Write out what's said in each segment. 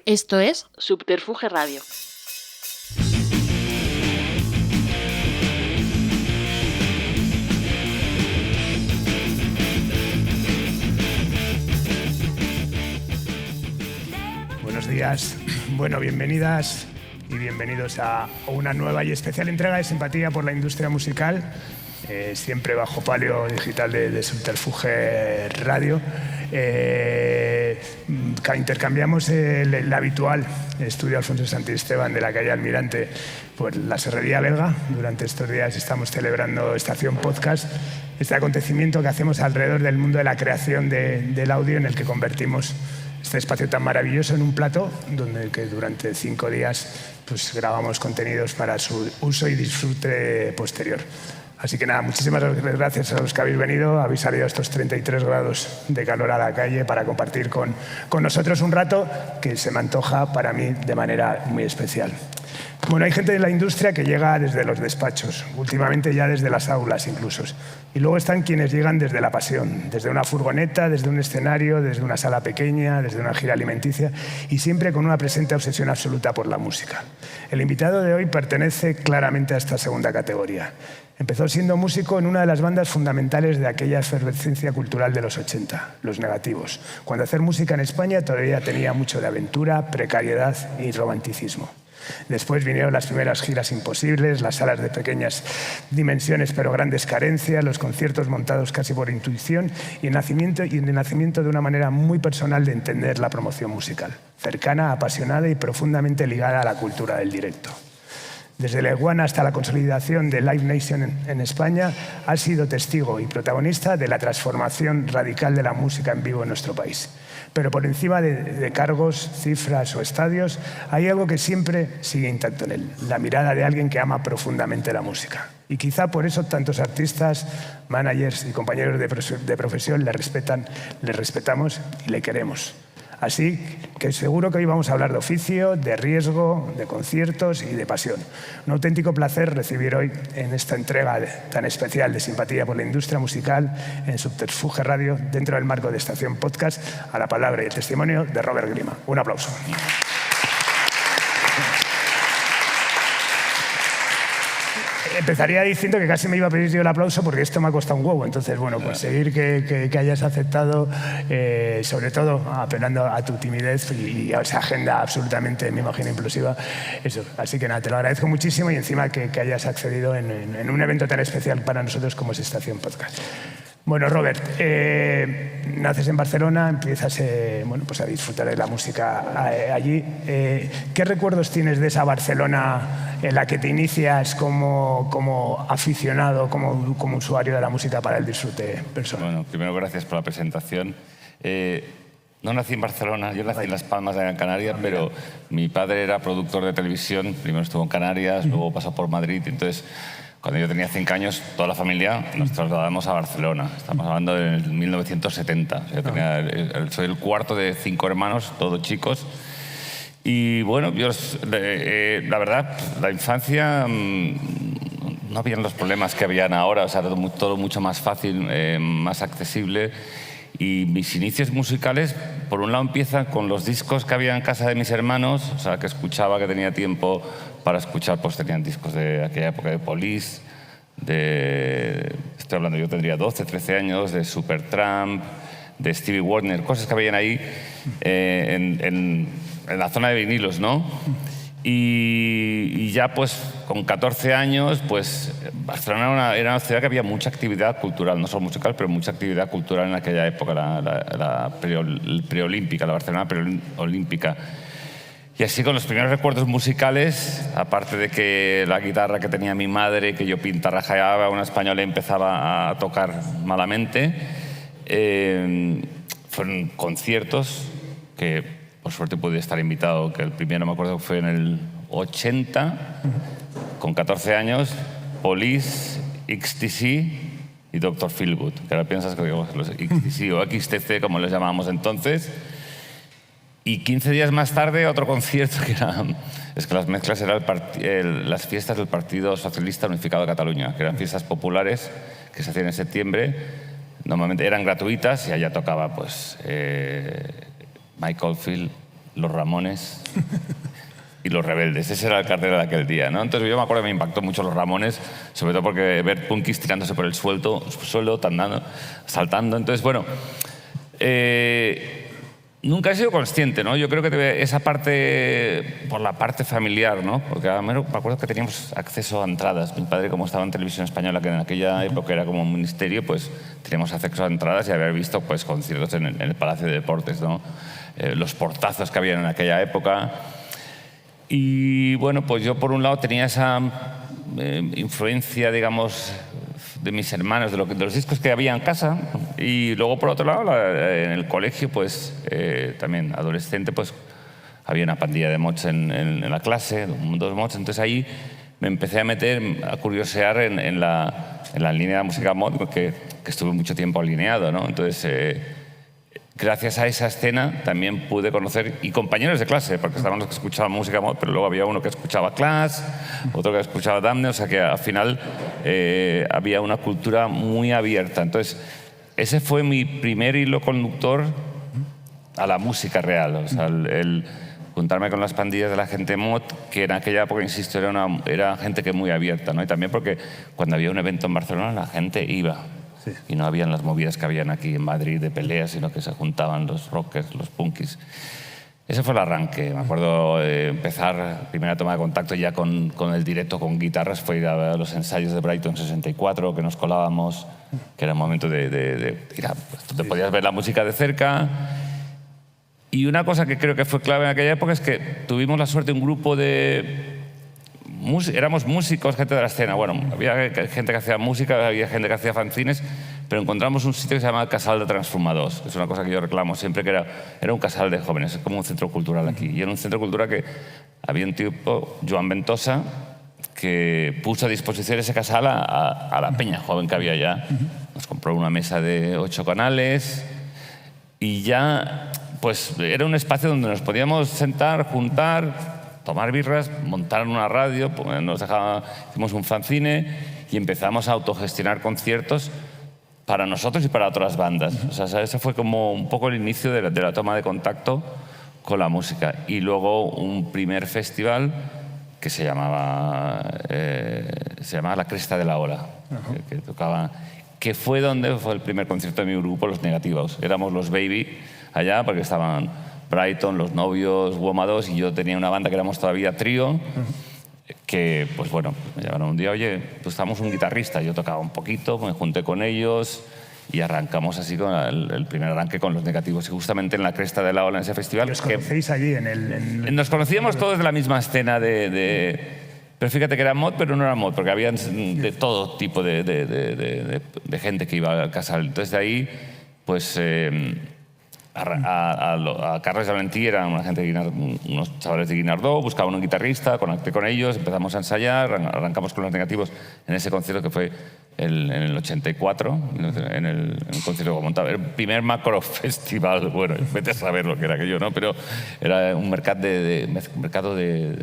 Esto es Subterfuge Radio. Buenos días, bueno, bienvenidas y bienvenidos a una nueva y especial entrega de Simpatía por la Industria Musical, siempre bajo palio digital de Subterfuge Radio. Intercambiamos el habitual estudio Alfonso Santisteban de la calle Almirante por la Serrería Belga. Durante estos días estamos celebrando Estación Podcast, este acontecimiento que hacemos alrededor del mundo de la creación del audio, en el que convertimos este espacio tan maravilloso en un plató donde que durante 5 días pues, grabamos contenidos para su uso y disfrute posterior. Así que nada, muchísimas gracias a los que habéis venido. Habéis salido a estos 33 grados de calor a la calle para compartir con nosotros un rato que se me antoja para mí de manera muy especial. Bueno, hay gente de la industria que llega desde los despachos, últimamente ya desde las aulas incluso. Y luego están quienes llegan desde la pasión, desde una furgoneta, desde un escenario, desde una sala pequeña, desde una gira alimenticia y siempre con una presente obsesión absoluta por la música. El invitado de hoy pertenece claramente a esta segunda categoría. Empezó siendo músico en una de las bandas fundamentales de aquella efervescencia cultural de los 80, Los Negativos, cuando hacer música en España todavía tenía mucho de aventura, precariedad y romanticismo. Después vinieron las primeras giras imposibles, las salas de pequeñas dimensiones pero grandes carencias, los conciertos montados casi por intuición y el nacimiento de una manera muy personal de entender la promoción musical, cercana, apasionada y profundamente ligada a la cultura del directo. Desde la Iguana hasta la consolidación de Live Nation en España, ha sido testigo y protagonista de la transformación radical de la música en vivo en nuestro país. Pero por encima de cargos, cifras o estadios, hay algo que siempre sigue intacto en él, la mirada de alguien que ama profundamente la música. Y quizá por eso tantos artistas, managers y compañeros de profesión le respetamos y le queremos. Así que seguro que hoy vamos a hablar de oficio, de riesgo, de conciertos y de pasión. Un auténtico placer recibir hoy en esta entrega tan especial de Simpatía por la Industria Musical en Subterfuge Radio, dentro del marco de Estación Podcast, a la palabra y el testimonio de Robert Grima. Un aplauso. Empezaría diciendo que casi me iba a pedir yo el aplauso porque esto me ha costado un huevo. Entonces, bueno, pues seguir que hayas aceptado, sobre todo apelando a tu timidez y a esa agenda absolutamente, me imagino, implosiva. Eso. Así que nada, te lo agradezco muchísimo y encima que hayas accedido en un evento tan especial para nosotros como es Estación Podcast. Bueno, Robert, naces en Barcelona, empiezas pues a disfrutar de la música allí. ¿Qué recuerdos tienes de esa Barcelona en la que te inicias como aficionado, como usuario de la música para el disfrute personal? Bueno, primero gracias por la presentación. No nací en Barcelona, yo nací en Las Palmas de Gran Canaria, pero mi padre era productor de televisión, primero estuvo en Canarias, luego pasó por Madrid, entonces cuando yo tenía 5 años, toda la familia nos trasladamos a Barcelona. Estamos hablando de 1970. Soy el cuarto de 5 hermanos, todos chicos. Y bueno, la verdad, la infancia no habían los problemas que habían ahora. O sea, todo mucho más fácil, más accesible. Y mis inicios musicales, por un lado, empiezan con los discos que había en casa de mis hermanos, o sea, que escuchaba, que tenía tiempo para escuchar, pues tenían discos de aquella época de Police, estoy hablando, yo tendría 12, 13 años, de Supertramp, de Stevie Wonder, cosas que habían ahí en la zona de vinilos, ¿no? Y ya pues con 14 años, pues Barcelona era una ciudad que había mucha actividad cultural, no solo musical, pero mucha actividad cultural en aquella época, la preolímpica, la Barcelona preolímpica. Y así con los primeros recuerdos musicales, aparte de que la guitarra que tenía mi madre, que yo pintarrajeaba, una española empezaba a tocar malamente, fueron conciertos que por suerte pude estar invitado, que el primero me acuerdo que fue en el 80, con 14 años, Police, XTC y Dr. Feelgood, que ahora piensas que los XTC o XTC, como les llamábamos entonces. Y 15 días más tarde, otro concierto que era... Es que las mezclas eran las fiestas del Partido Socialista Unificado de Cataluña, que eran fiestas populares que se hacían en septiembre. Normalmente eran gratuitas y allá tocaba pues, Mike Oldfield, Los Ramones y Los Rebeldes. Ese era el cartel de aquel día, ¿no? Entonces yo me acuerdo que me impactó mucho Los Ramones, sobre todo porque ver punkis tirándose por el suelo, saltando. Entonces, bueno, nunca he sido consciente, ¿no? Yo creo que esa parte, por la parte familiar, ¿no? Porque me acuerdo que teníamos acceso a entradas. Mi padre, como estaba en Televisión Española, que en aquella época era como un ministerio, pues teníamos acceso a entradas y haber visto pues, conciertos en el Palacio de Deportes, ¿no? Los portazos que había en aquella época. Y bueno, pues yo por un lado tenía esa influencia, digamos, de mis hermanos, de los discos que había en casa, y luego por otro lado en el colegio, pues también adolescente, pues había una pandilla de mods en la clase, 2 mods, entonces ahí me empecé a meter, a curiosear en la línea de música mod, que estuve mucho tiempo alineado, ¿no? Entonces gracias a esa escena también pude conocer, y compañeros de clase, porque estaban los que escuchaban música mod, pero luego había uno que escuchaba Clash, otro que escuchaba Damned, o sea que al final había una cultura muy abierta. Entonces, ese fue mi primer hilo conductor a la música real, o sea, el juntarme con las pandillas de la gente mod, que en aquella época, insisto, era gente que muy abierta, ¿no? Y también porque cuando había un evento en Barcelona la gente iba. Sí. Y no habían las movidas que habían aquí en Madrid de peleas, sino que se juntaban los rockers, los punkis. Ese fue el arranque. Me acuerdo empezar, primera toma de contacto ya con el directo con guitarras, fue ir a los ensayos de Brighton 64, que nos colábamos, que era un momento de ir a, pues, tú te podías ver la música de cerca. Y una cosa que creo que fue clave en aquella época es que tuvimos la suerte de un grupo de... Éramos músicos, gente de la escena. Bueno, había gente que hacía música, había gente que hacía fanzines, pero encontramos un sitio que se llama Casal de Transformadors. Es una cosa que yo reclamo siempre, que era un casal de jóvenes, es como un centro cultural aquí. Y era un centro cultural que había un tipo, Joan Ventosa, que puso a disposición ese casal a la peña joven que había allá. Nos compró una mesa de 8 canales y ya pues era un espacio donde nos podíamos sentar, juntar, tomar birras, montar una radio, hicimos un fanzine y empezamos a autogestionar conciertos para nosotros y para otras bandas. O sea, ese fue como un poco el inicio de la toma de contacto con la música. Y luego un primer festival que se llamaba La Cresta de la Ola, que tocaba, que fue donde fue el primer concierto de mi grupo, Los Negativos. Éramos los Baby allá porque estaban Brighton, Los Novios, Woma 2, y yo tenía una banda que éramos todavía trío, que pues bueno, me llamaron un día, oye, pues estamos un guitarrista, yo tocaba un poquito, me junté con ellos y arrancamos así con el primer arranque con Los Negativos, y justamente en la Cresta de la Ola, en ese festival. ¿Os conocéis allí? Nos conocíamos todos de la misma escena pero fíjate que era mod, pero no era mod, porque había de todo tipo de gente que iba al casal. Entonces de ahí, pues... a Carles de Valentí eran una gente unos chavales de Guinardó, buscaban un guitarrista, conecté con ellos, empezamos a ensayar, arrancamos con Los Negativos en ese concierto que fue en el 84, en el concierto que montaba. Era el primer macro festival, bueno, vete a saber lo que era aquello, ¿no? Pero era un mercado mercado del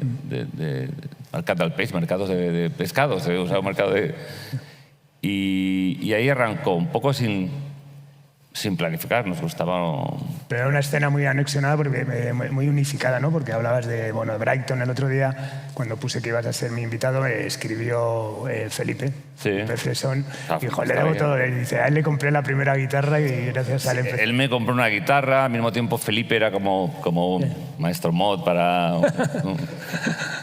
peix, mercados de pescados, o sea, un mercado de... Y ahí arrancó, un poco sin planificar, nos gustaba... Pero era una escena muy anexionada, muy unificada, ¿no? Porque hablabas de Brighton el otro día, cuando puse que ibas a ser mi invitado, me escribió Felipe, sí. Felipe Fresón, dijo, le debo todo. Y dice, a él le compré la primera guitarra y gracias a él empecé. Él me compró una guitarra, al mismo tiempo Felipe era como un maestro mod para...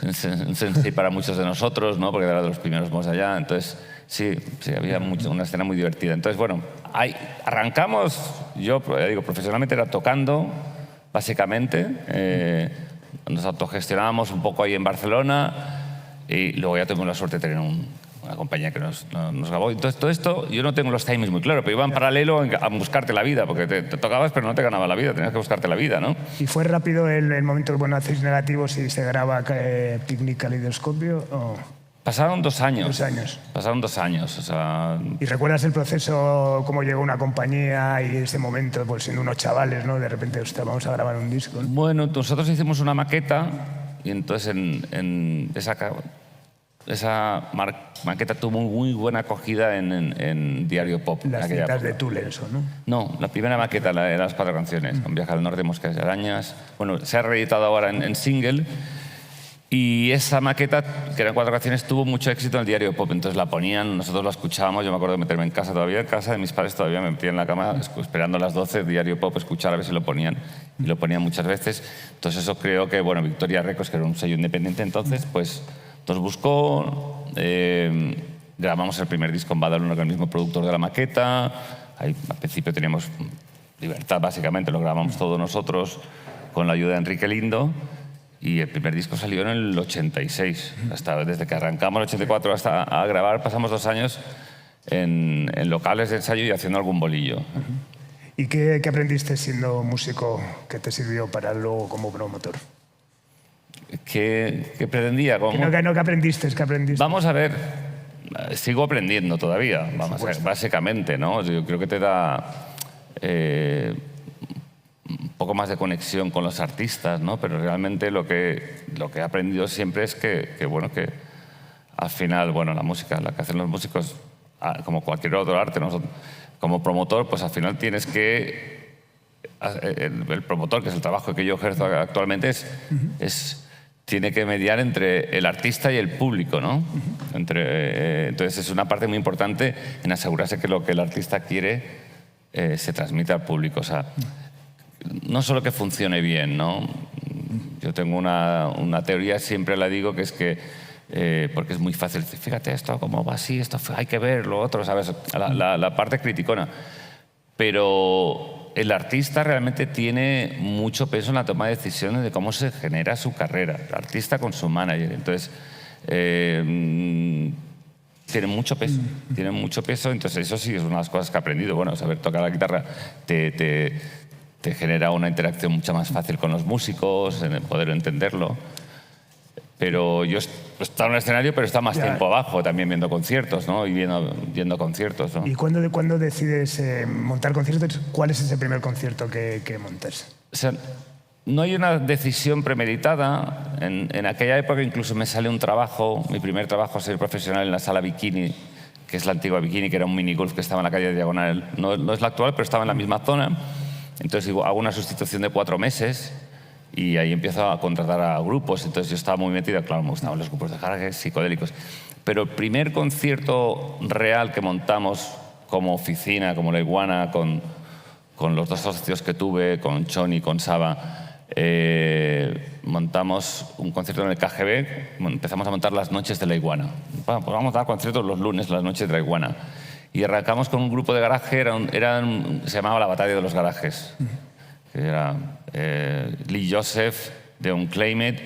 un sensei para muchos de nosotros, ¿no? Porque era de los primeros mods allá, entonces... Sí, había una escena muy divertida. Entonces, bueno, arrancamos, yo digo, profesionalmente era tocando, básicamente. Nos autogestionábamos un poco ahí en Barcelona y luego ya tuvimos la suerte de tener una compañía que nos grabó. Entonces, todo esto, yo no tengo los timings muy claros, pero iba en paralelo a buscarte la vida, porque te tocabas pero no te ganaba la vida, tenías que buscarte la vida, ¿no? ¿Y fue rápido el momento que hacéis Negativos y se graba Picnic Caleidoscopio? ¿O? Pasaron 2 años. 2 años. Pasaron 2 años, o sea... ¿Y recuerdas el proceso, cómo llegó una compañía y ese momento, pues siendo unos chavales, ¿no? De repente, ostras, vamos a grabar un disco, ¿no? Bueno, nosotros hicimos una maqueta y entonces maqueta tuvo muy buena acogida en Diario Pop. Las cintas de Tulenso, ¿no? No, la primera maqueta era las 4 canciones, con Viaje al Norte, Moscas y Arañas. Bueno, se ha reeditado ahora en single. Y esa maqueta, que eran 4 canciones, tuvo mucho éxito en el Diario Pop. Entonces la ponían, nosotros la escuchábamos. Yo me acuerdo de meterme en casa todavía, en casa de mis padres todavía me metía en la cama esperando a las 12, Diario Pop, escuchar a ver si lo ponían. Y lo ponían muchas veces. Entonces eso creo que, bueno, Victoria Records, que era un sello independiente entonces, pues nos buscó. Grabamos el primer disco en Badalona con el mismo productor de la maqueta. Ahí, al principio teníamos libertad, básicamente, lo grabamos todos nosotros con la ayuda de Enrique Lindo. Y el primer disco salió en el 86. Desde que arrancamos el 84 hasta a grabar, pasamos 2 años en locales de ensayo y haciendo algún bolillo. ¿Y qué aprendiste siendo músico que te sirvió para luego como promotor? ¿Qué pretendía? ¿Qué aprendiste? Vamos a ver, sigo aprendiendo todavía, básicamente, ¿no? Yo creo que te da un poco más de conexión con los artistas, ¿no? Pero realmente lo que he aprendido siempre es que al final, bueno, la música, la que hacen los músicos, como cualquier otro arte, nosotros, como promotor, pues al final tienes que... El promotor, que es el trabajo que yo ejerzo actualmente, tiene que mediar entre el artista y el público, ¿no? Entonces es una parte muy importante en asegurarse que lo que el artista quiere se transmite al público. O sea, no solo que funcione bien, ¿no? Yo tengo una teoría, siempre la digo, que es que porque es muy fácil decir, fíjate esto, cómo va así, esto hay que ver, lo otro, ¿sabes? La parte criticona. Pero el artista realmente tiene mucho peso en la toma de decisiones de cómo se genera su carrera. El artista con su manager. Entonces, tiene mucho peso. Tiene mucho peso. Entonces, eso sí es una de las cosas que he aprendido. Bueno, saber tocar la guitarra te genera una interacción mucho más fácil con los músicos, en el poder entenderlo. Pero yo estaba en el escenario, pero está más tiempo abajo, también viendo conciertos, ¿no? Y viendo conciertos, ¿no? ¿Y cuándo decides montar conciertos? ¿Cuál es ese primer concierto que montas? O sea, no hay una decisión premeditada. En aquella época incluso me sale un trabajo, mi primer trabajo a ser profesional en la sala Bikini, que es la antigua Bikini, que era un minigolf que estaba en la calle de Diagonal. No es la actual, pero estaba en la misma zona. Entonces hago una sustitución de 4 meses. Y ahí empiezo a contratar a grupos. Entonces yo estaba muy metido, claro, me gustaban los grupos de garaje, psicodélicos. Pero el primer concierto real que montamos como oficina, como La Iguana, con los 2 socios que tuve, con Chon y con Saba, montamos un concierto en el KGB. Empezamos a montar las noches de La Iguana. Bueno, pues vamos a dar conciertos los lunes, las noches de La Iguana. Y arrancamos con un grupo de garaje, se llamaba La Batalla de los Garajes. Que era Lee Joseph, The Unclaimed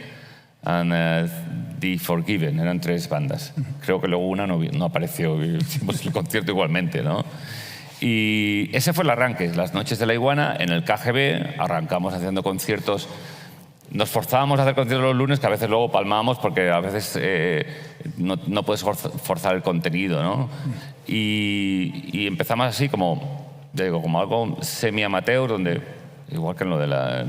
and The Forgiven. Eran 3 bandas. Creo que luego una no apareció. Hicimos el concierto igualmente, ¿no? Y ese fue el arranque. Las noches de La Iguana, en el KGB, arrancamos haciendo conciertos. Nos forzábamos a hacer conciertos los lunes, que a veces luego palmábamos porque a veces no puedes forzar el contenido, ¿no? Y empezamos así como algo semi-amateur, donde... Igual que en lo de la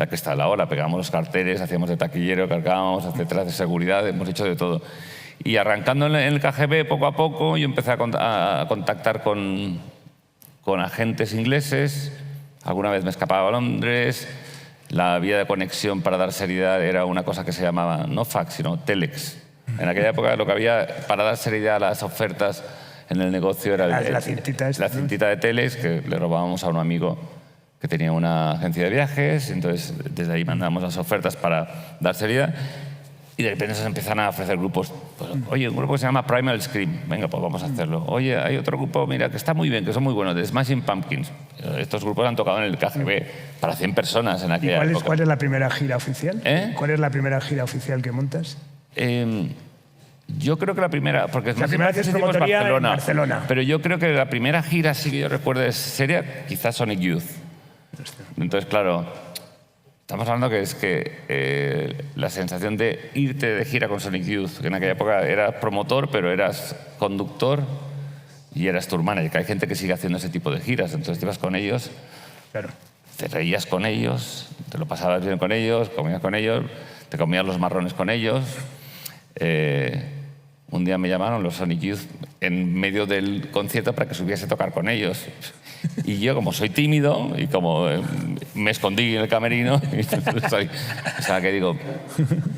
que está la hora, pegábamos los carteles, hacíamos de taquillero, cargábamos, detrás de seguridad, hemos hecho de todo. Y arrancando en el KGB, poco a poco, yo empecé a contactar con agentes ingleses. Alguna vez me escapaba a Londres. La vía de conexión para dar seriedad era una cosa que se llamaba no fax, sino telex. En aquella época lo que había para dar seriedad a las ofertas en el negocio era la cintita de telex, que le robábamos a un amigo que tenía una agencia de viajes. Entonces desde ahí mandábamos las ofertas para dar seriedad y de repente se empiezan a ofrecer grupos. Pues, oye, un grupo que se llama Primal Scream, venga, pues vamos a hacerlo. Oye, hay otro grupo, mira, que está muy bien, que son muy buenos, de Smashing Pumpkins. Estos grupos han tocado en el KGB para 100 personas en aquella época. ¿Cuál es la primera gira oficial? ¿Cuál es la primera gira oficial que montas? Yo creo que la primera, porque la primera vez es promotoría en Barcelona. Pero yo creo que la primera gira, sí que yo recuerdo, sería quizás Sonic Youth. Entonces, claro, estamos hablando que es que la sensación de irte de gira con Sonic Youth, que en aquella época eras promotor, pero eras conductor y eras tour manager, que hay gente que sigue haciendo ese tipo de giras. Entonces te ibas con ellos, claro, te reías con ellos, te lo pasabas bien con ellos, comías con ellos, te comías los marrones con ellos. Un día me llamaron los Sonic Youth en medio del concierto para que subiese a tocar con ellos. Y yo, como soy tímido y como me escondí en el camerino, o sea, que digo,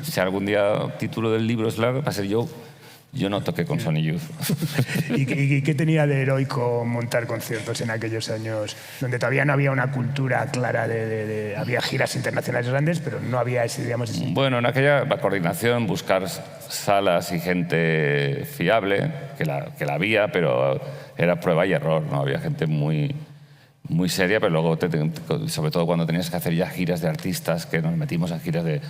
si algún día título del libro es largo, va a ser yo no toqué con Sonic Youth. ¿Y qué tenía de heroico montar conciertos en aquellos años donde todavía no había una cultura clara había giras internacionales grandes, pero no había ese, digamos... Bueno, en aquella coordinación, buscar salas y gente fiable, que la había, pero era prueba y error, ¿no? Había gente muy seria, pero luego, sobre todo cuando tenías que hacer ya giras de artistas, que nos metimos a giras de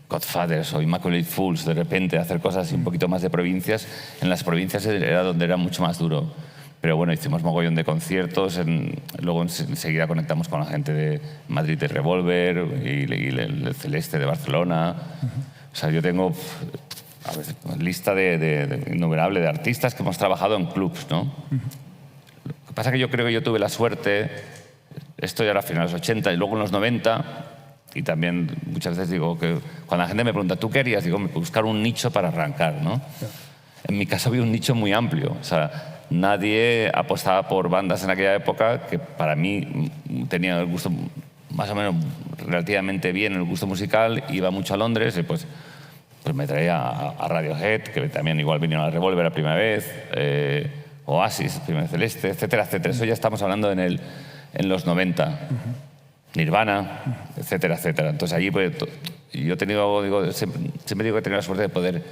Godfathers o Immaculate Fools, de repente hacer cosas un poquito más de provincias. En las provincias era donde era mucho más duro. Pero bueno, hicimos mogollón de conciertos, luego enseguida conectamos con la gente de Madrid de Revolver y el Celeste de Barcelona. O sea, yo tengo lista innumerable de artistas que hemos trabajado en clubs, ¿no? Lo que pasa es que yo creo que yo tuve la suerte, esto ya era a finales de los 80 y luego en los 90, y también muchas veces digo que cuando la gente me pregunta, ¿tú qué harías? Digo, buscar un nicho para arrancar, ¿no? En mi caso había un nicho muy amplio. O sea, nadie apostaba por bandas en aquella época que para mí tenía el gusto más o menos relativamente bien, el gusto musical. Iba mucho a Londres y pues me traía a Radiohead, que también igual vinieron a Revolver la primera vez, Oasis, Primer Celeste, etcétera, etcétera. Eso ya estamos hablando en los 90. Nirvana, etcétera, etcétera. Entonces allí pues, yo he tenido, siempre digo que he tenido la suerte de poder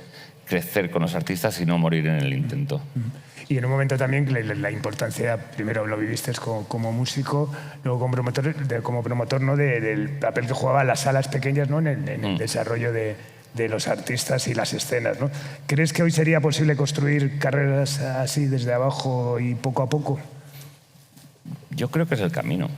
crecer con los artistas y no morir en el intento. Y en un momento también la importancia, primero lo viviste como músico, luego como promotor, ¿no? del papel que jugaba las salas pequeñas, ¿no? en el desarrollo de los artistas y las escenas, ¿no? ¿Crees que hoy sería posible construir carreras así desde abajo y poco a poco? Yo creo que es el camino.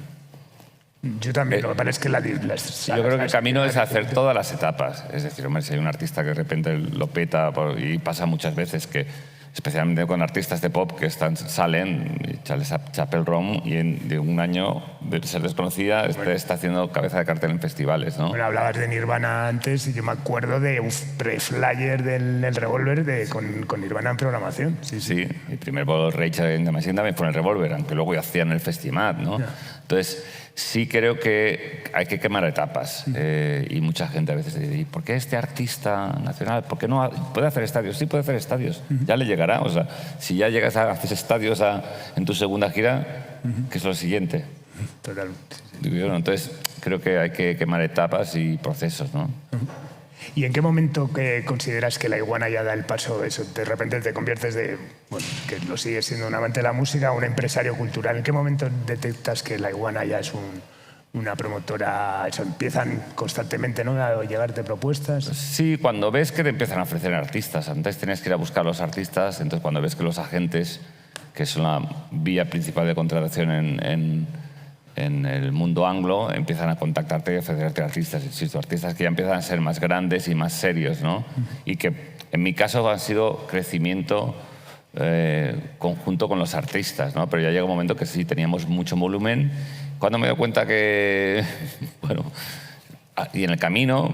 Yo también, lo que pasa es que yo creo que el camino es hacer todas las etapas. Es decir, hombre, si hay un artista que de repente lo peta, y pasa muchas veces que, especialmente con artistas de pop que salen, Charles Chapel Roan, y de un año de ser desconocida está haciendo cabeza de cartel en festivales, ¿no? Bueno, hablabas de Nirvana antes y yo me acuerdo de un pre-flyer del Revolver con Nirvana en programación. Sí. El primer bolo Rage in the Machine también fue en el Revolver, aunque luego ya hacían el Festimat, ¿no? Entonces, sí creo que hay que quemar etapas. Y mucha gente a veces dice, ¿y por qué este artista nacional? ¿Por qué no puede hacer estadios? Sí, puede hacer estadios. Ya le llegará. O sea, si ya llegas a hacer estadios en tu segunda gira, ¿qué es lo siguiente? Totalmente. Entonces, creo que hay que quemar etapas y procesos, ¿no? ¿Y en qué momento consideras que la iguana ya da el paso? Eso, de repente te conviertes que lo sigues siendo un amante de la música, a un empresario cultural. ¿En qué momento detectas que la iguana ya es una promotora? Eso, empiezan constantemente, ¿no?, a llegarte propuestas. Sí, cuando ves que te empiezan a ofrecer artistas. Antes tenías que ir a buscar a los artistas, entonces cuando ves que los agentes, que son la vía principal de contratación en el mundo anglo, empiezan a contactarte y ofrecerte artistas, insisto, artistas que ya empiezan a ser más grandes y más serios, ¿no? Y que en mi caso han sido crecimiento conjunto con los artistas, ¿no? Pero ya llega un momento que sí, teníamos mucho volumen. Cuando me doy cuenta que, bueno, y en el camino,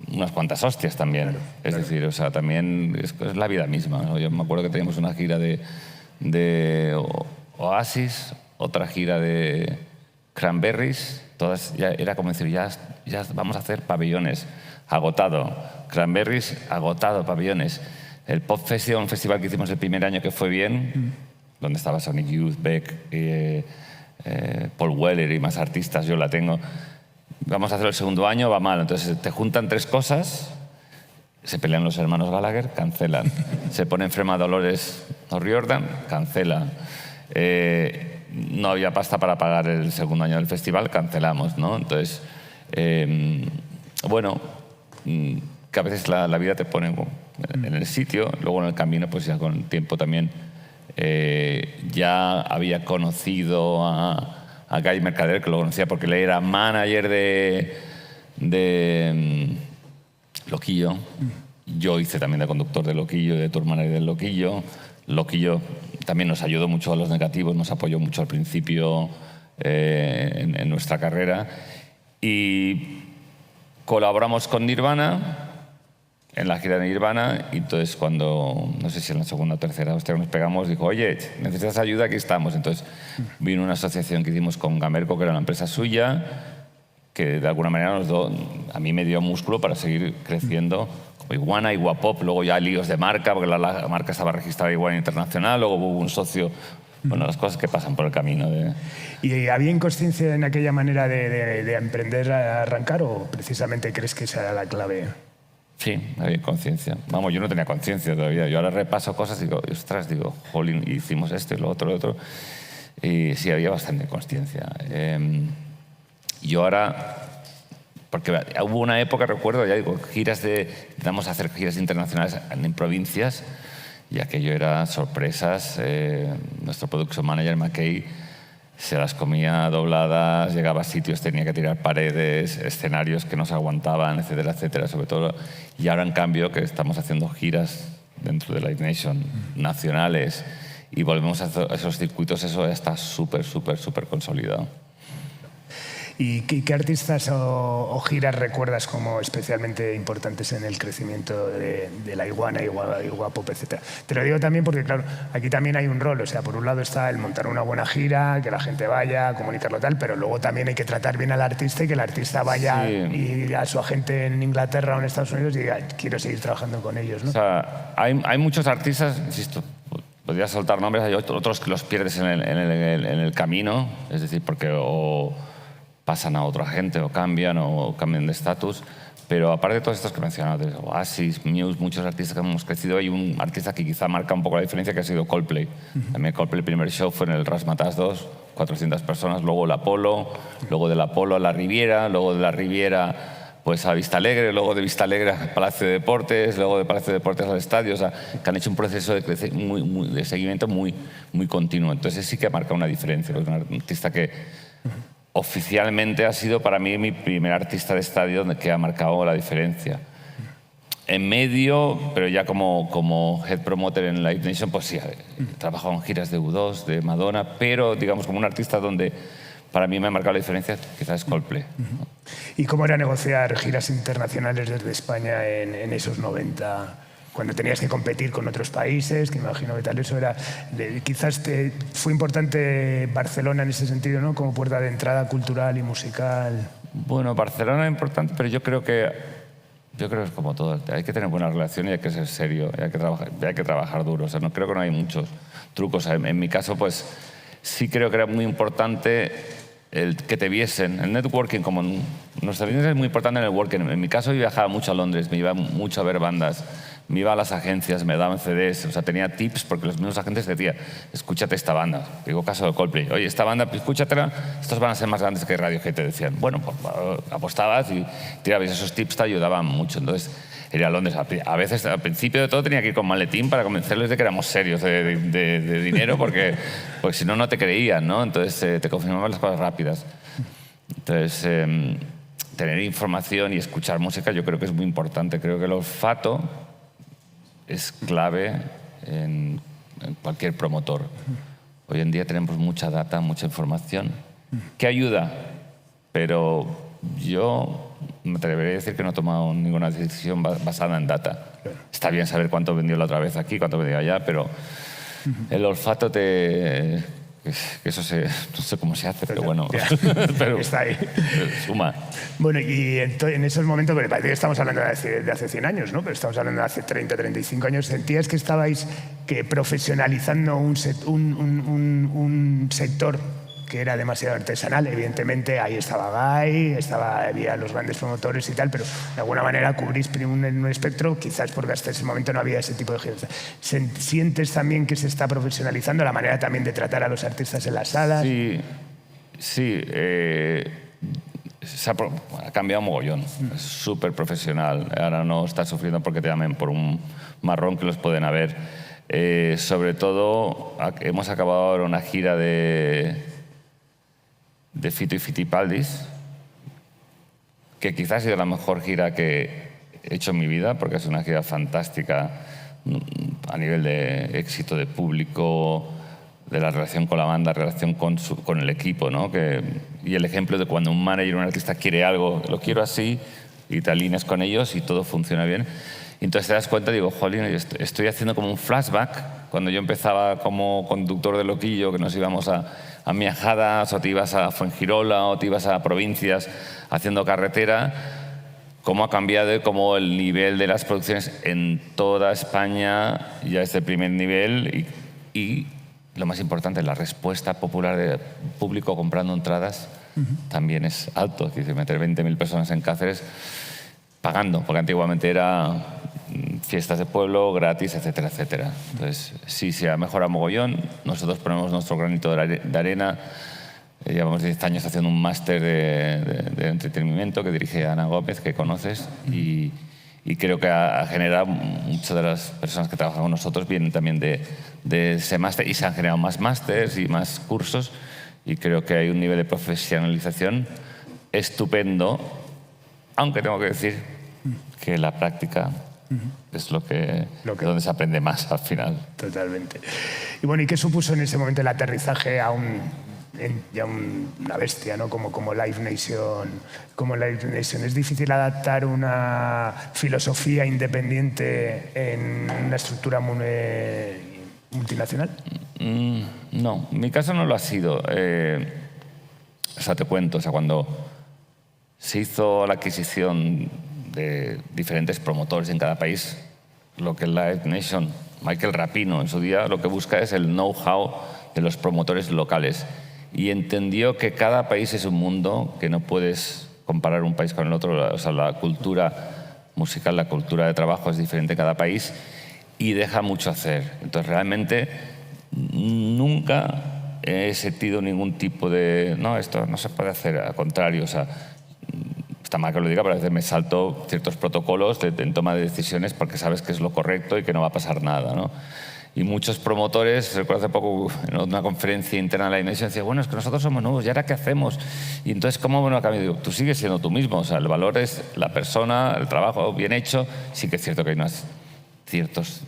unas cuantas hostias también. Claro, es decir, o sea, también es la vida misma, ¿no? Yo me acuerdo que teníamos una gira de Oasis, otra gira de Cranberries, todas ya era como decir, ya vamos a hacer pabellones, agotado. Cranberries, agotado, pabellones. El Pop Festival, un festival que hicimos el primer año que fue bien, donde estaba Sonic Youth, Beck, Paul Weller y más artistas, yo la tengo. Vamos a hacer el segundo año, va mal. Entonces te juntan tres cosas, se pelean los hermanos Gallagher, cancelan. Se pone enferma Dolores O'Riordan, cancela. No había pasta para pagar el segundo año del festival, cancelamos, ¿no? Entonces, bueno, que a veces la vida te pone en el sitio, luego en el camino, pues ya con el tiempo también ya había conocido a Guy Mercader, que lo conocía porque él era manager de Loquillo. Yo hice también de conductor de Loquillo, de tour manager del Loquillo. Loquillo también nos ayudó mucho a los negativos, nos apoyó mucho al principio en nuestra carrera. Y colaboramos con Nirvana en la gira de Nirvana, y entonces cuando, no sé si en la segunda o tercera hostia que nos pegamos, dijo, oye, ¿necesitas ayuda? Aquí estamos. Entonces vino una asociación que hicimos con Gamerco, que era una empresa suya, que de alguna manera a mí me dio músculo para seguir creciendo. Como Iguana, Iguapop, luego ya líos de marca, porque la marca estaba registrada Iguana Internacional, luego hubo un socio. Bueno, las cosas que pasan por el camino. ¿Y había inconsciencia en aquella manera de emprender a arrancar o precisamente crees que esa era la clave? Sí, había conciencia. Vamos, yo no tenía conciencia todavía. Yo ahora repaso cosas y digo, ostras, jolín, hicimos esto y lo otro. Y sí, había bastante conciencia. Yo ahora, porque hubo una época, recuerdo, ya digo, intentamos hacer giras internacionales en provincias, y aquello era sorpresas. Nuestro production manager, McKay, se las comía dobladas, llegaba a sitios, tenía que tirar paredes, escenarios que no se aguantaban, etcétera, etcétera, sobre todo. Y ahora, en cambio, que estamos haciendo giras dentro de Live Nation nacionales y volvemos a esos circuitos, eso ya está súper consolidado. ¿Y qué artistas o giras recuerdas como especialmente importantes en el crecimiento de la Iguana, Iguapop, etcétera? Te lo digo también porque, claro, aquí también hay un rol. O sea, por un lado está el montar una buena gira, que la gente vaya, comunicarlo tal, pero luego también hay que tratar bien al artista y que el artista vaya y a su agente en Inglaterra o en Estados Unidos y diga, quiero seguir trabajando con ellos, ¿no? O sea, hay muchos artistas, insisto, podría soltar nombres, hay otros que los pierdes en el camino, es decir, porque pasan a otra gente o cambian de estatus, pero aparte de todos estos que he mencionado, de Oasis, Muse, muchos artistas que hemos crecido, hay un artista que quizá marca un poco la diferencia, que ha sido Coldplay. También Coldplay, el primer show fue en el Razzmatazz 2, 400 personas, luego el Apolo, luego del Apolo a la Riviera, luego de la Riviera pues a Vista Alegre, luego de Vista Alegre al Palacio de Deportes, luego de Palacio de Deportes al estadio, o sea, que han hecho un proceso de seguimiento muy continuo. Entonces sí que ha marcado una diferencia, es un artista que oficialmente ha sido para mí mi primer artista de estadio que ha marcado la diferencia. En medio, pero ya como head promoter en Live Nation, pues sí, he trabajado en giras de U2, de Madonna, pero digamos como un artista donde para mí me ha marcado la diferencia, quizás es Coldplay. ¿Y cómo era negociar giras internacionales desde España en esos 90? Cuando tenías que competir con otros países, que imagino que tal eso era... quizás fue importante Barcelona en ese sentido, ¿no? Como puerta de entrada cultural y musical. Bueno, Barcelona es importante, pero yo creo que es como todo. Hay que tener buena relación y hay que ser serio, y hay que trabajar duro. O sea, creo que no hay muchos trucos. En mi caso, pues sí creo que era muy importante el que te viesen. El networking, como nuestra audiencia es muy importante en el networking. En mi caso, yo viajaba mucho a Londres, me iba mucho a ver bandas, me iba a las agencias, me daban CDs, o sea, tenía tips porque los mismos agentes decían, escúchate esta banda. Digo, caso de Coldplay, oye, esta banda, escúchatela, estos van a ser más grandes que Radiohead, te decían. Bueno, pues apostabas y tirabas, esos tips te ayudaban mucho. Entonces, ir a Londres, a veces, al principio de todo, tenía que ir con maletín para convencerles de que éramos serios de dinero, porque si no, no te creían, ¿no? Entonces, te confirmaban las cosas rápidas. Entonces, tener información y escuchar música yo creo que es muy importante. Creo que el olfato es clave en cualquier promotor. Hoy en día tenemos mucha data, mucha información, que ayuda, pero yo me atrevería a decir que no he tomado ninguna decisión basada en data. Está bien saber cuánto vendió la otra vez aquí, cuánto vendió allá, pero el olfato eso no sé cómo se hace, pero bueno, pero está ahí. Suma. Bueno, y en esos momentos, porque parece que estamos hablando de hace 100 años, ¿no? Pero estamos hablando de hace 30, 35 años, ¿sentías que estabais profesionalizando un sector que era demasiado artesanal? Evidentemente ahí estaba Guy, había los grandes promotores y tal, pero de alguna manera cubrís un espectro, quizás porque hasta ese momento no había ese tipo de giras. ¿Sientes también que se está profesionalizando la manera también de tratar a los artistas en las salas? Sí. Ha cambiado mogollón. Es súper profesional. Ahora no estás sufriendo porque te llamen por un marrón que los pueden haber. Sobre todo, hemos acabado ahora una gira de Fito y Fitipaldis, que quizás ha sido la mejor gira que he hecho en mi vida, porque es una gira fantástica a nivel de éxito de público, de la relación con la banda, relación con el equipo, ¿no? Y el ejemplo de cuando un manager o un artista quiere algo, lo quiero así, y te alineas con ellos y todo funciona bien. Y entonces te das cuenta, digo, jolín, estoy haciendo como un flashback. Cuando yo empezaba como conductor de loquillo, que nos íbamos a Miajadas, o te ibas a Fuengirola, o te ibas a provincias haciendo carretera, cómo ha cambiado y cómo el nivel de las producciones en toda España ya es de primer nivel y lo más importante, la respuesta popular del público comprando entradas también es alto. Es decir, meter 20.000 personas en Cáceres pagando, porque antiguamente era fiestas de pueblo, gratis, etcétera, etcétera. Entonces, sí, se ha mejorado mogollón. Nosotros ponemos nuestro granito de arena. Llevamos 10 años haciendo un máster de entretenimiento que dirige Ana Gómez, que conoces, y creo que ha generado, muchas de las personas que trabajan con nosotros vienen también de ese máster, y se han generado más másters y más cursos, y creo que hay un nivel de profesionalización estupendo, aunque tengo que decir que la práctica es donde se aprende más al final. Totalmente. Y bueno, ¿y qué supuso en ese momento el aterrizaje a una bestia, ¿no? como Live Nation? Como Live Nation, ¿es difícil adaptar una filosofía independiente en una estructura multinacional? No, en mi caso no lo ha sido. O sea, te cuento, o sea, cuando se hizo la adquisición de diferentes promotores en cada país, lo que Live Nation, Michael Rapino en su día, lo que busca es el know-how de los promotores locales. Y entendió que cada país es un mundo, que no puedes comparar un país con el otro. O sea, la cultura musical, la cultura de trabajo es diferente en cada país y deja mucho hacer. Entonces, realmente, nunca he sentido ningún tipo de... No, esto no se puede hacer, al contrario. O sea, está mal que lo diga, pero a veces me salto ciertos protocolos en toma de decisiones porque sabes que es lo correcto y que no va a pasar nada, ¿no? Y muchos promotores, recuerdo hace poco en una conferencia interna de la Nation, decían, bueno, es que nosotros somos nuevos, ¿y ahora qué hacemos? Y entonces, ¿cómo bueno ha cambiado? Digo, tú sigues siendo tú mismo, o sea, el valor es la persona, el trabajo bien hecho. Sí que es cierto que hay ciertos,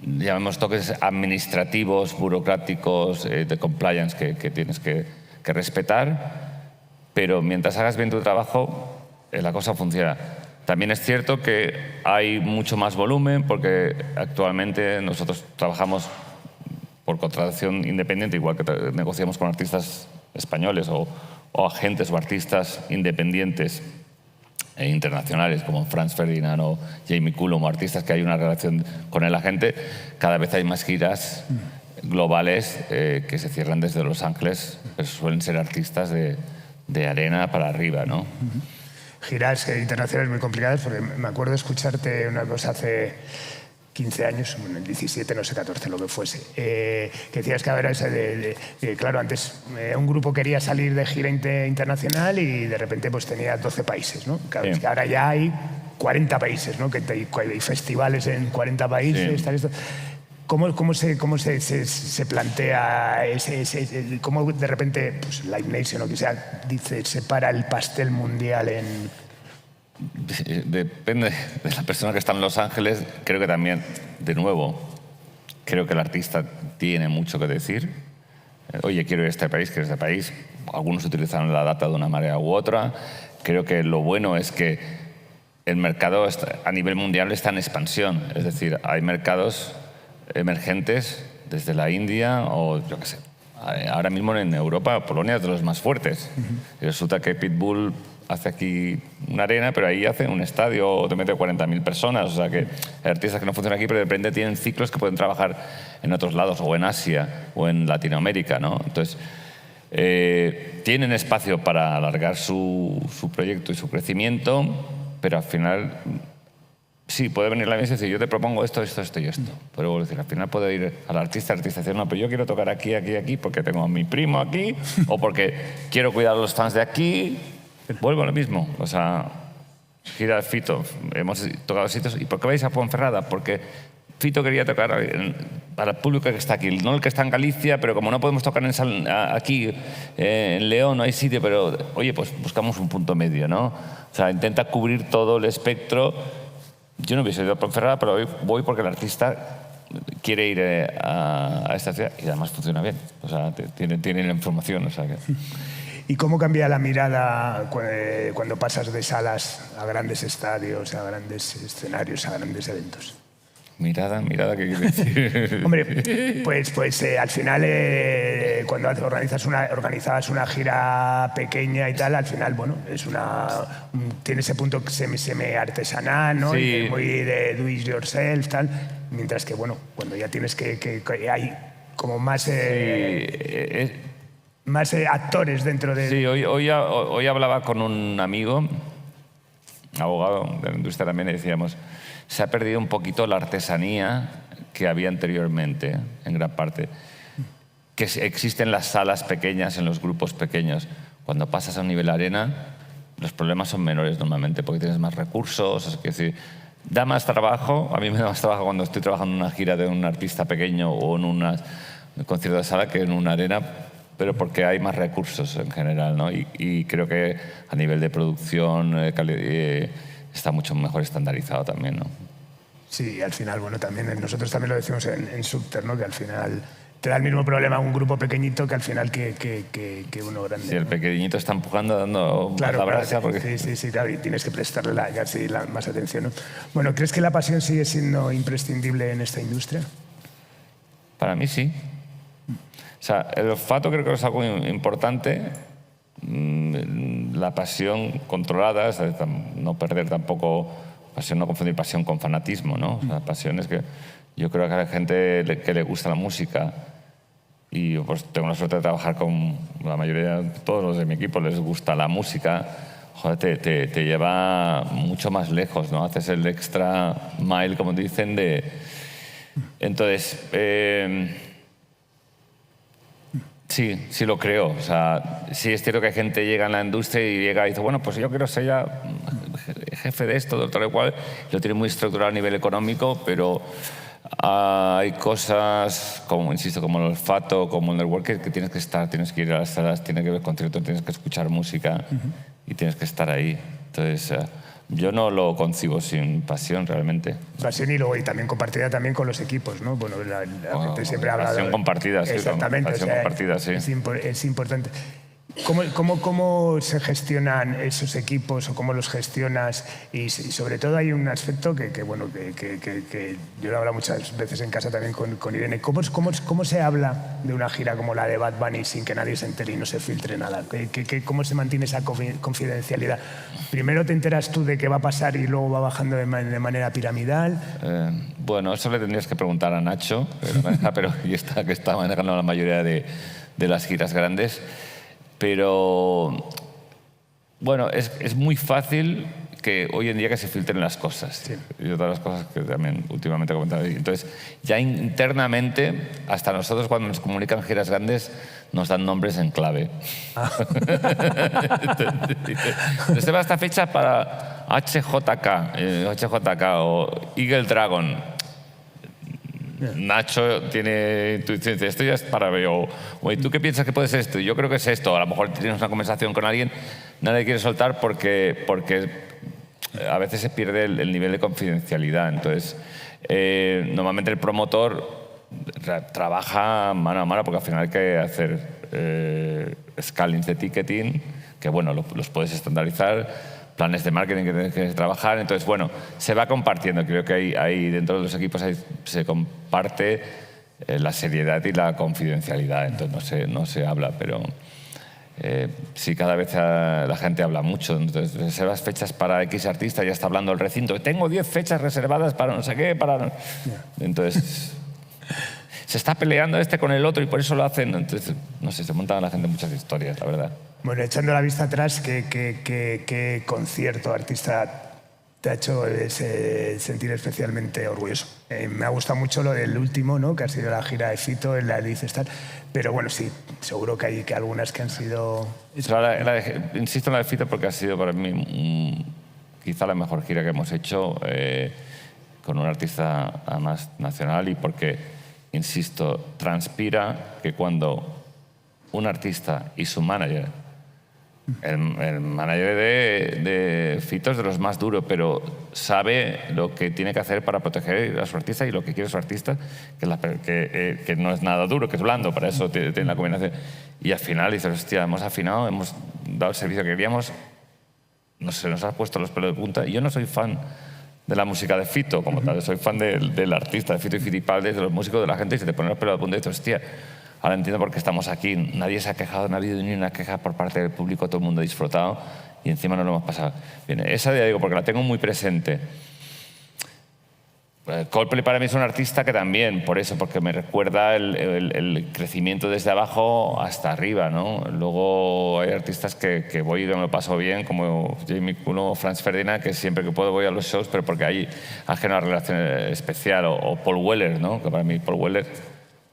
llamemos toques administrativos, burocráticos, de compliance que tienes que respetar, pero mientras hagas bien tu trabajo, la cosa funciona. También es cierto que hay mucho más volumen porque actualmente nosotros trabajamos por contratación independiente, igual que negociamos con artistas españoles o agentes o artistas independientes e internacionales como Franz Ferdinand o Jamie Cullum, o artistas que hay una relación con el agente. Cada vez hay más giras globales que se cierran desde Los Ángeles, pero suelen ser artistas de arena para arriba, ¿no? Giras internacionales muy complicadas, porque me acuerdo escucharte una cosa hace 15 años, en el 17, no sé, 14, lo que fuese, que decías que ahora claro, antes un grupo quería salir de gira internacional y de repente pues tenía 12 países, ¿no? Claro, es que ahora ya hay 40 países, ¿no? Que hay festivales en 40 países, tal, esto. ¿Cómo se plantea cómo de repente pues, Live Nation o que sea dice separa el pastel mundial en...? Depende de la persona que está en Los Ángeles. Creo que también, de nuevo, creo que el artista tiene mucho que decir. Oye, quiero ir a este país, quiero ir a este país. Algunos utilizan la data de una manera u otra. Creo que lo bueno es que el mercado a nivel mundial está en expansión. Es decir, hay mercados emergentes desde la India o yo qué sé. Ahora mismo en Europa, Polonia es de los más fuertes. Y resulta que Pitbull hace aquí una arena, pero ahí hace un estadio o te mete 40.000 personas. O sea que hay artistas que no funcionan aquí, pero de repente tienen ciclos que pueden trabajar en otros lados, o en Asia, o en Latinoamérica, ¿no? Entonces, tienen espacio para alargar su proyecto y su crecimiento, pero al final... Sí, puede venir la mesa y decir, yo te propongo esto, esto, esto y esto. Pero vuelvo a decir, al final puede ir al artista y decir, no, pero yo quiero tocar aquí, aquí, aquí, porque tengo a mi primo aquí, o porque quiero cuidar a los fans de aquí. Vuelvo a lo mismo. O sea, gira Fito, hemos tocado sitios. ¿Y por qué vais a Ponferrada? Porque Fito quería tocar para el público que está aquí, no el que está en Galicia, pero como no podemos tocar aquí en León no hay sitio, pero oye, pues buscamos un punto medio, ¿no? O sea, intenta cubrir todo el espectro. Yo no hubiese ido a Ponferrada, pero hoy voy porque el artista quiere ir a esta ciudad y además funciona bien. O sea, tiene la información. O sea que... ¿Y cómo cambia la mirada cuando pasas de salas a grandes estadios, a grandes escenarios, a grandes eventos? Mirada, ¿qué quiere decir? Hombre, pues al final cuando organizabas una gira pequeña y tal, al final, bueno, tiene ese punto semi artesanal, ¿no? Sí. Y muy de do it yourself, tal. Mientras que, bueno, cuando ya tienes que hay como más actores dentro de... Sí, hoy hablaba con un amigo, abogado de la industria también, y decíamos, se ha perdido un poquito la artesanía que había anteriormente, en gran parte. Que existen las salas pequeñas, en los grupos pequeños. Cuando pasas a un nivel arena, los problemas son menores normalmente, porque tienes más recursos. Es decir, da más trabajo, a mí me da más trabajo cuando estoy trabajando en una gira de un artista pequeño o en un concierto de sala que en una arena, pero porque hay más recursos en general, ¿no? Y creo que a nivel de producción está mucho mejor estandarizado también, ¿no? Sí, al final, bueno, también nosotros también lo decimos en Subter, ¿no? Que al final te da el mismo problema un grupo pequeñito que al final que uno grande. Sí, el pequeñito está empujando, dando claro, la brasa. Claro, porque... sí, claro, y tienes que prestarle más atención, ¿no? Bueno, ¿crees que la pasión sigue siendo imprescindible en esta industria? Para mí sí. O sea, el olfato creo que es algo importante. La pasión controlada, es decir, no perder tampoco pasión, no confundir pasión con fanatismo, ¿no? O sea, pasión es que yo creo que a la gente que le gusta la música, y yo pues tengo la suerte de trabajar con la mayoría, todos los de mi equipo les gusta la música, joder, te lleva mucho más lejos, ¿no? Haces el extra mile, como dicen, de... Entonces, sí lo creo. O sea, sí es cierto que hay gente que llega en la industria y llega y dice, bueno, pues yo quiero ser ya jefe de esto, de tal y cual. Lo tiene muy estructurado a nivel económico, pero hay cosas, como insisto, como el olfato, como el networking, que tienes que estar, tienes que ir a las salas, tienes que ver conciertos, tienes que escuchar música y tienes que estar ahí. Entonces, yo no lo concibo sin pasión realmente. Pasión y luego y también compartida también con los equipos, ¿no? Bueno, la gente siempre habla de... Pasión compartida, sí. Exactamente, Pasión compartida, sí. Es importante. ¿Cómo se gestionan esos equipos o cómo los gestionas? Y sobre todo hay un aspecto que yo lo he hablado muchas veces en casa también con Irene. ¿Cómo se habla de una gira como la de Bad Bunny sin que nadie se entere y no se filtre nada? ¿Cómo se mantiene esa confidencialidad? ¿Primero te enteras tú de qué va a pasar y luego va bajando de manera piramidal? Bueno, eso le tendrías que preguntar a Nacho, que está manejando la mayoría de las giras grandes. Pero, bueno, es muy fácil que hoy en día que se filtren las cosas. Sí. Y otras las cosas que también últimamente he comentado. Entonces, ya internamente, hasta nosotros cuando nos comunican giras grandes, nos dan nombres en clave. Entonces, va esta fecha para HJK o Eagle Dragon. Nacho tiene intuición, dice, esto ya es para ver, o ¿tú qué piensas que puede ser esto? Yo creo que es esto. A lo mejor tienes una conversación con alguien, nadie quiere soltar porque a veces se pierde el nivel de confidencialidad. Entonces, normalmente el promotor trabaja mano a mano porque al final hay que hacer scalings de ticketing, que bueno, los puedes estandarizar, planes de marketing que tienes que trabajar. Entonces, bueno, se va compartiendo. Creo que hay dentro de los equipos se comparte la seriedad y la confidencialidad. Entonces, no se habla, pero sí, cada vez la gente habla mucho. Entonces, reservas fechas para X artista, ya está hablando el recinto. Tengo 10 fechas reservadas para no sé qué, para... Entonces... se está peleando este con el otro y por eso lo hacen. Entonces, no sé, se montan a la gente muchas historias, la verdad. Bueno, echando la vista atrás, ¿qué concierto, artista te ha hecho sentir especialmente orgulloso? Me ha gustado mucho lo del último, ¿no? Que ha sido la gira de Fito, en la Lice, tal. Pero bueno, sí, seguro que hay algunas que han sido... Insisto en la de Fito porque ha sido para mí quizá la mejor gira que hemos hecho con un artista además nacional, y porque, insisto, transpira que cuando un artista y su manager El manager de Fito es de los más duros, pero sabe lo que tiene que hacer para proteger a su artista y lo que quiere su artista, que no es nada duro, que es blando, para eso tiene la combinación. Y al final dices, hostia, hemos afinado, hemos dado el servicio que queríamos, no sé, nos ha puesto los pelos de punta. Y yo no soy fan de la música de Fito como tal, soy fan del artista, de Fito y Fitipaldi, de los músicos, de la gente, y se te ponen los pelos de punta y dices, hostia, ahora entiendo por qué estamos aquí. Nadie se ha quejado, no ha habido ni una queja por parte del público, todo el mundo ha disfrutado y encima no lo hemos pasado bien. Esa ya digo, porque la tengo muy presente. Coldplay para mí es un artista que también, por eso, porque me recuerda el crecimiento desde abajo hasta arriba, ¿no? Luego hay artistas que voy y que me lo paso bien, como Jamie Cullum o Franz Ferdinand, que siempre que puedo voy a los shows, pero porque ahí ha generado una relación especial. O Paul Weller, ¿no? Que para mí Paul Weller,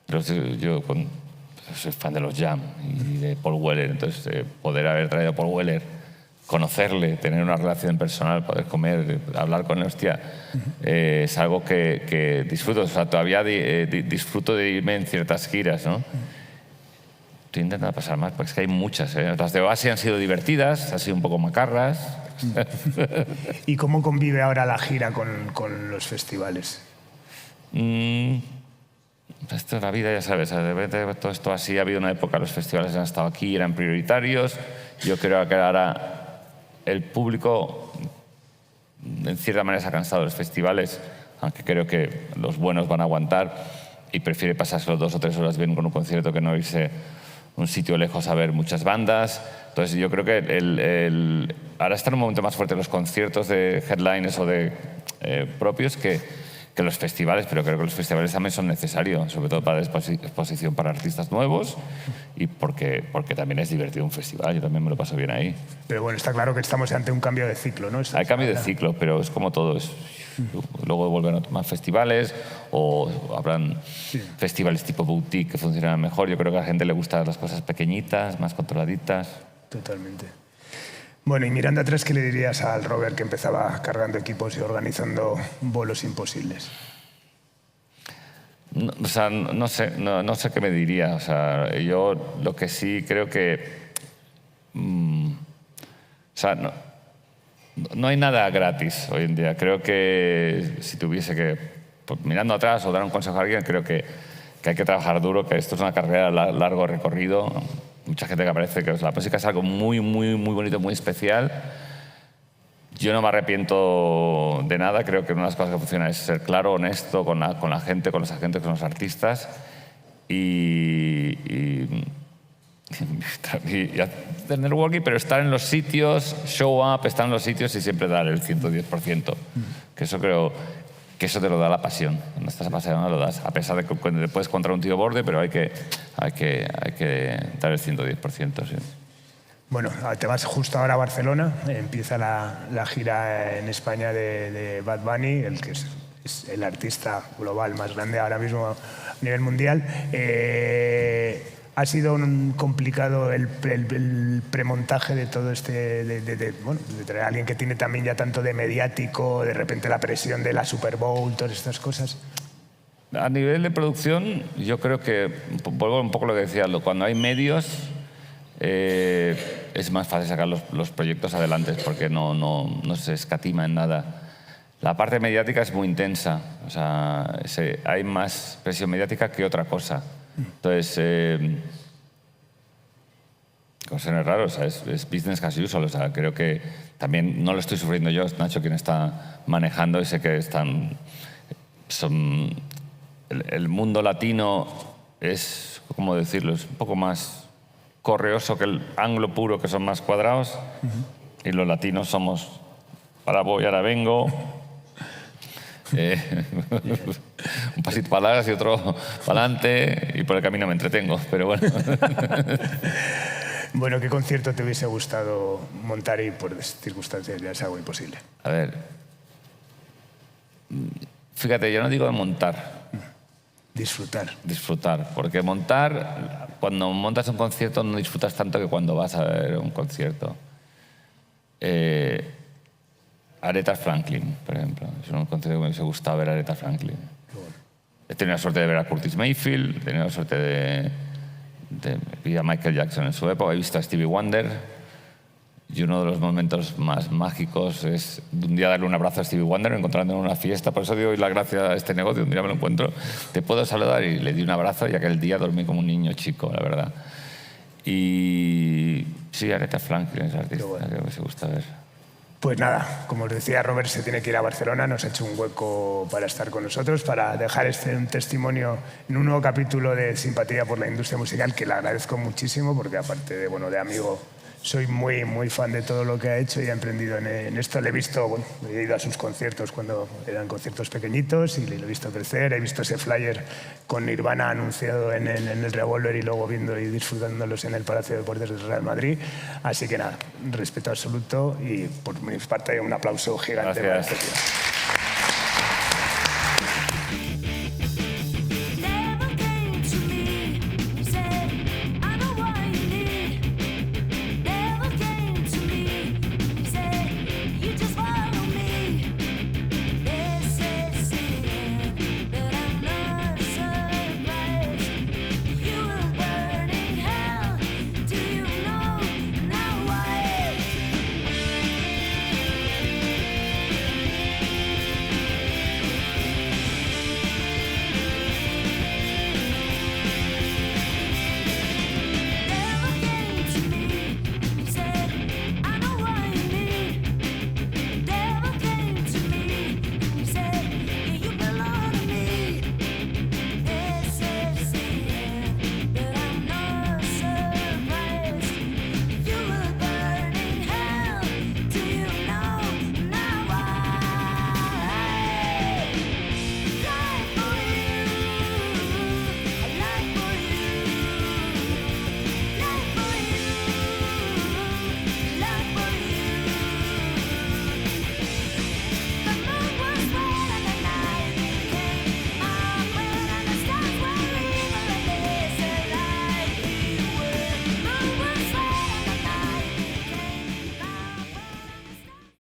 yo soy fan de los Jam y de Paul Weller, entonces poder haber traído a Paul Weller, conocerle, tener una relación personal, poder comer, hablar con él, hostia, es algo que disfruto. O sea, todavía disfruto de irme en ciertas giras, ¿no? Estoy intentando pasar más, porque es que hay muchas. Las de Oasis han sido divertidas, han sido un poco macarras. ¿Y cómo convive ahora la gira con los festivales? Esto es la vida, ya sabes, de repente todo esto así, ha habido una época, los festivales han estado aquí, eran prioritarios. Yo creo que ahora el público, en cierta manera, se ha cansado de los festivales, aunque creo que los buenos van a aguantar y prefiere pasárselo 2 o 3 horas bien con un concierto que no irse a un sitio lejos a ver muchas bandas. Entonces yo creo que ahora está en un momento más fuerte los conciertos de headliners o de propios que los festivales, pero creo que los festivales también son necesarios, sobre todo para exposición para artistas nuevos y porque también es divertido un festival, yo también me lo paso bien ahí. Pero bueno, está claro que estamos ante un cambio de ciclo, ¿no? Hay cambio de ciclo, pero es como todo. Luego vuelven a tomar festivales o habrán festivales tipo boutique que funcionan mejor. Yo creo que a la gente le gustan las cosas pequeñitas, más controladitas. Totalmente. Bueno, y mirando atrás, ¿qué le dirías al Robert que empezaba cargando equipos y organizando bolos imposibles? O sea, no sé qué me diría. O sea, yo lo que sí creo que... o sea, no hay nada gratis hoy en día. Creo que si tuviese que, pues, mirando atrás o dar un consejo a alguien, creo que hay que trabajar duro, que esto es una carrera largo recorrido. Mucha gente que parece que la música es algo muy, muy, muy bonito, muy especial. Yo no me arrepiento de nada. Creo que una de las cosas que funciona es ser claro, honesto con la gente, con los agentes, con los artistas y hacer networking, pero estar en los sitios, show up, estar en los sitios y siempre dar el 110%. Que eso creo que eso te lo da la pasión. Cuando estás apasionado lo das, a pesar de que te puedes contra un tío borde, pero hay que dar el 110%. Sí. Bueno, te vas justo ahora a Barcelona, empieza la gira en España de Bad Bunny, el que es el artista global más grande ahora mismo a nivel mundial. Ha sido complicado el premontaje de todo este, de traer a alguien que tiene también ya tanto de mediático, de repente la presión de la Super Bowl, todas estas cosas. A nivel de producción, yo creo que, vuelvo un poco a lo que decía, cuando hay medios es más fácil sacar los proyectos adelante porque no se escatima en nada. La parte mediática es muy intensa, o sea, hay más presión mediática que otra cosa. Entonces, cosas raras, o sea, es business as usual. O sea, creo que también no lo estoy sufriendo yo, es Nacho quien está manejando y sé que el mundo latino es, ¿cómo decirlo? Es un poco más correoso que el anglo puro, que son más cuadrados, y los latinos somos, ahora voy, ahora vengo. Un pasito para atrás y otro para adelante y por el camino me entretengo, pero bueno. Bueno, ¿qué concierto te hubiese gustado montar y por circunstancias ya es algo imposible? A ver, fíjate, yo no digo de montar. Disfrutar, porque cuando montas un concierto no disfrutas tanto que cuando vas a ver un concierto. Aretha Franklin, por ejemplo. Es un concierto que me hubiese gustado ver a Aretha Franklin. Bueno. He tenido la suerte de ver a Curtis Mayfield, he tenido la suerte de ver a Michael Jackson en su época, he visto a Stevie Wonder. Y uno de los momentos más mágicos es un día darle un abrazo a Stevie Wonder, encontrando en una fiesta. Por eso doy la gracia a este negocio. Un día me lo encuentro, te puedo saludar, y le di un abrazo, y aquel día dormí como un niño chico, la verdad. Y sí, Aretha Franklin es artista, creo que se gusta ver. Pues nada, como os decía, Robert se tiene que ir a Barcelona, nos ha hecho un hueco para estar con nosotros, para dejar un testimonio en un nuevo capítulo de Simpatía por la Industria Musical, que le agradezco muchísimo, porque aparte de, bueno, de amigo, soy muy, muy fan de todo lo que ha hecho y ha emprendido en esto. Le he visto, bueno, he ido a sus conciertos cuando eran conciertos pequeñitos y le he visto crecer. He visto ese flyer con Nirvana anunciado en el Revolver y luego viendo y disfrutándolos en el Palacio de Deportes del Real Madrid. Así que nada, respeto absoluto y por mi parte un aplauso gigante para este tío.